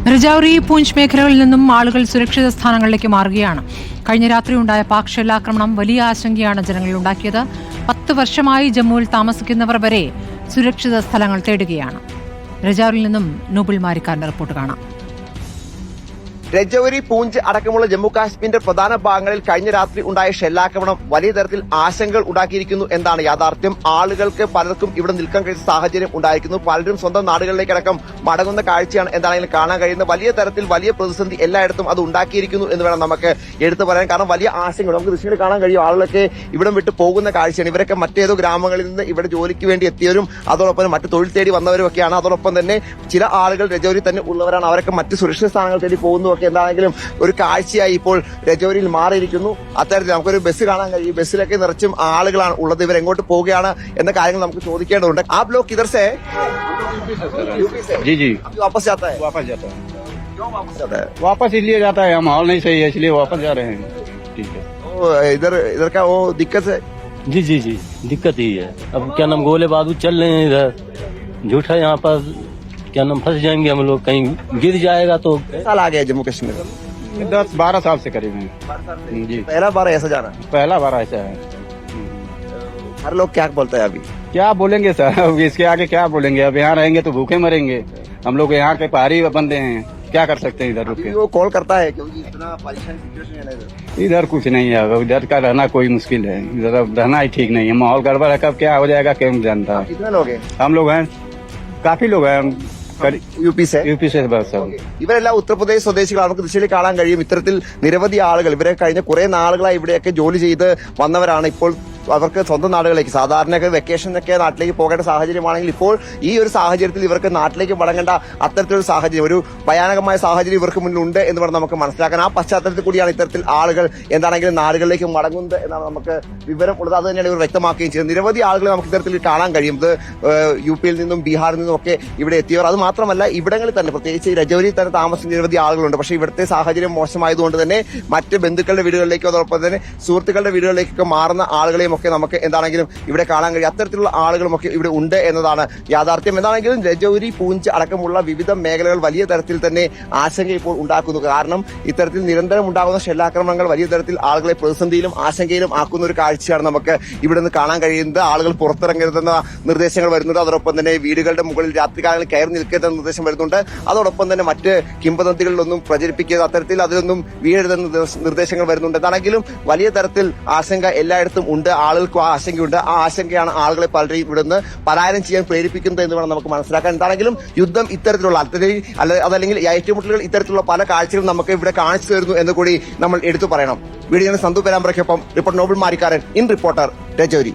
രജൌരി പൂഞ്ച് മേഖലകളിൽ നിന്നും ആളുകൾ സുരക്ഷിത സ്ഥാനങ്ങളിലേക്ക് മാറുകയാണ്. കഴിഞ്ഞ രാത്രി ഉണ്ടായ പാക് ഷെല്ലാക്രമണം വലിയ ആശങ്കയാണ് ജനങ്ങളിൽ ഉണ്ടാക്കിയത്. 10 വർഷമായി ജമ്മുവിൽ താമസിക്കുന്നവർ വരെ സുരക്ഷിത സ്ഥലങ്ങൾ തേടുകയാണ്. രജൌരിയിൽ നിന്നും നൂബിൾ മാരിക്കാരന്റെ റിപ്പോർട്ട് കാണാം. രജൌരി പൂഞ്ച് അടക്കമുള്ള ജമ്മു കാശ്മീരിന്റെ പ്രധാന ഭാഗങ്ങളിൽ കഴിഞ്ഞ രാത്രി ഉണ്ടായ ഷെല്ലാക്രമണം വലിയ തരത്തിൽ ആശങ്കകൾ ഉണ്ടാക്കിയിരിക്കുന്നു എന്നാണ് യാഥാർത്ഥ്യം. ആളുകൾക്ക് പലർക്കും ഇവിടെ നിൽക്കാൻ കഴിയുന്ന സാഹചര്യം ഉണ്ടായിരിക്കുന്നു. പലരും സ്വന്തം നാടുകളിലേക്കടക്കം മടങ്ങുന്ന കാഴ്ചയാണ് എന്താണെങ്കിലും കാണാൻ കഴിയുന്നത്. വലിയ തരത്തിൽ വലിയ പ്രതിസന്ധി എല്ലായിടത്തും അത് ഉണ്ടാക്കിയിരിക്കുന്നു എന്ന് വേണം നമുക്ക് എടുത്തു പറയാൻ. കാരണം വലിയ ആശങ്കകൾ നമുക്ക് ദൃശ്യങ്ങൾ കാണാൻ കഴിയും. ആളുകളൊക്കെ ഇവിടം വിട്ട് പോകുന്ന കാഴ്ചയാണ്. ഇവരൊക്കെ മറ്റേതോ ഗ്രാമങ്ങളിൽ നിന്ന് ഇവിടെ ജോലിക്ക് വേണ്ടി എത്തിയവരും അതോടൊപ്പം മറ്റ് തൊഴിൽ തേടി വന്നവരും ഒക്കെയാണ്. അതോടൊപ്പം തന്നെ ചില ആളുകൾ രജൌരി തന്നെ ഉള്ളവരാണ്. അവരൊക്കെ മറ്റ് സുരക്ഷിത സ്ഥാനങ്ങൾ തേടി പോകുന്നു. എന്താണെങ്കിലും ഒരു കാഴ്ചയായി ഇപ്പോൾ രജൌരിയിൽ മാറിയിരിക്കുന്നു. അത്തരത്തിൽ നമുക്കൊരു ബസ് കാണാൻ കഴിയും. ബസ്സിലൊക്കെ നിറച്ചും ആളുകളാണ് ഉള്ളത്. ഇവരെങ്ങോട്ട് പോവുകയാണ് എന്ന കാര്യങ്ങൾ നമുക്ക് ചോദിക്കേണ്ടതുണ്ട്. ആ ബ്ലോക്ക് ഇധർ സേ जी जी वापस जाता है? वापस जाता है। क्यों वापस जाता है? वापस इसलिए जाता है, माहौल नहीं सही है इसलिए वापस जा रहे हैं। ठीक है। इधर इधर का वो दिक्कत है? जी जी जी दिक्कत ही है। अब क्या नाम गोले बारूद चल रहे हैं इधर, झूठा यहाँ पर क्या नाम फंस जाएंगे हम लोग, कहीं गिर जाएगा तो। साल आ गया जम्मू कश्मीर 10-12 साल से करीब है जी। पहला बार ऐसा जाना? पहला बार ऐसा है। हर लोग क्या बोलते हैं अभी? क्या बोलेंगे सर, अब इसके आगे क्या बोलेंगे। अब यहाँ रहेंगे तो भूखे मरेंगे। हम लोग यहाँ के पहाड़ी बंदे हैं, क्या कर सकते हैं इधर रुक के। वो कॉल करता है क्योंकि इतना परेशान सिचुएशन है ना इधर कुछ नहीं है। इधर का रहना कोई मुश्किल है। इधर रहना ही ठीक नहीं है। माहौल गड़बड़ है, कब क्या हो जाएगा क्या जानता है। कितने लोग हैं? हम लोग हैं, काफी लोग हैं। यूपी से बस ഇവരെല്ലാം ഉത്തർപ്രദേശ് സ്വദേശികളാണ്. നമുക്ക് ദൃശ്യത്തിൽ കാണാൻ കഴിയും. ഇത്തരത്തിൽ നിരവധി ആളുകൾ ഇവരെ കഴിഞ്ഞ കുറെ നാളുകളായി ഇവിടെയൊക്കെ ജോലി ചെയ്ത് വന്നവരാണ്. ഇപ്പോൾ അവർക്ക് സ്വന്തം നാടുകളിലേക്ക് സാധാരണയൊക്കെ വെക്കേഷനൊക്കെ നാട്ടിലേക്ക് പോകേണ്ട സാഹചര്യമാണെങ്കിൽ ഇപ്പോൾ ഈ ഒരു സാഹചര്യത്തിൽ ഇവർക്ക് നാട്ടിലേക്ക് മടങ്ങേണ്ട അത്തരത്തിലൊരു സാഹചര്യം, ഒരു ഭയാനകമായ സാഹചര്യം ഇവർക്ക് മുന്നിലുണ്ട് എന്ന് വേണം നമുക്ക് മനസ്സിലാക്കാൻ. ആ പശ്ചാത്തലത്തിൽ കൂടിയാണ് ഇത്തരത്തിൽ ആളുകൾ എന്താണെങ്കിലും നാടുകളിലേക്ക് മടങ്ങുന്നത് എന്നാണ് നമുക്ക് വിവരം ഉള്ളത്. അത് തന്നെയാണ് ഇവർ വ്യക്തമാക്കുകയും ചെയ്യുന്നത്. നിരവധി ആളുകളെ നമുക്ക് ഇത്തരത്തിൽ കാണാൻ കഴിയും. ഇത് യുപിയിൽ നിന്നും ബീഹാറിൽ നിന്നും ഒക്കെ ഇവിടെ എത്തിയവർ. അത് മാത്രമല്ല ഇവിടങ്ങളിൽ തന്നെ പ്രത്യേകിച്ച് രജൌരിയിൽ തന്നെ താമസിക്കുന്ന നിരവധി ആളുകളുണ്ട്. പക്ഷേ ഇവിടുത്തെ സാഹചര്യം മോശമായതുകൊണ്ട് തന്നെ മറ്റ് ബന്ധുക്കളുടെ വീടുകളിലേക്കോ അതോടൊപ്പം തന്നെ സുഹൃത്തുക്കളുടെ വീടുകളിലേക്കൊക്കെ മാറുന്ന ആളുകളെയും ഒക്കെ നമുക്ക് എന്താണെങ്കിലും ഇവിടെ കാണാൻ കഴിയും. അത്തരത്തിലുള്ള ആളുകളുമൊക്കെ ഇവിടെ ഉണ്ട് എന്നതാണ് യാഥാർത്ഥ്യം. എന്താണെങ്കിലും രജൌരി പൂഞ്ച് അടക്കമുള്ള വിവിധ മേഖലകൾ വലിയ തരത്തിൽ തന്നെ ആശങ്ക ഇപ്പോൾ ഉണ്ടാക്കുന്നു. കാരണം ഇത്തരത്തിൽ നിരന്തരം ഉണ്ടാകുന്ന ഷെല്ലാക്രമണങ്ങൾ വലിയ തരത്തിൽ ആളുകളെ പ്രതിസന്ധിയിലും ആശങ്കയിലും ആക്കുന്ന ഒരു കാഴ്ചയാണ് നമുക്ക് ഇവിടെ നിന്ന് കാണാൻ കഴിയുന്നത്. ആളുകൾ പുറത്തിറങ്ങരുതെന്ന നിർദ്ദേശങ്ങൾ വരുന്നുണ്ട്. അതോടൊപ്പം തന്നെ വീടുകളുടെ മുകളിൽ രാത്രികാലങ്ങളിൽ കയറി നിൽക്കരുതെന്ന നിർദ്ദേശം വരുന്നുണ്ട്. അതോടൊപ്പം തന്നെ മറ്റ് കിംവദന്തികളിലൊന്നും പ്രചരിപ്പിക്കുക, അത്തരത്തിൽ അതിലൊന്നും വീഴരുതെന്ന നിർദ്ദേശങ്ങൾ വരുന്നുണ്ട്. എന്താണെങ്കിലും വലിയ തരത്തിൽ ആശങ്ക എല്ലായിടത്തും ഉണ്ട്. ആളുകൾക്കും ആ ആശങ്കയുണ്ട്. ആ ആശങ്കയാണ് ആളുകളെ പലരെയും ഇവിടുന്ന് പലായനം ചെയ്യാൻ പ്രേരിപ്പിക്കുന്നത് എന്ന് വേണം നമുക്ക് മനസ്സിലാക്കാൻ. എന്താണെങ്കിലും യുദ്ധം ഇത്തരത്തിലുള്ള അതല്ലെങ്കിൽ ഏറ്റുമുട്ടലുകൾ ഇത്തരത്തിലുള്ള പല കാഴ്ചകളും നമുക്ക് ഇവിടെ കാണിച്ചു തരുന്നു എന്ന് കൂടി നമ്മൾ എടുത്തു പറയണം. വീഡിയോ സന്തു പെരാമ്പ്രയ്ക്കൊപ്പം reporter Noble Marikkaran, in reporter, Rajouri.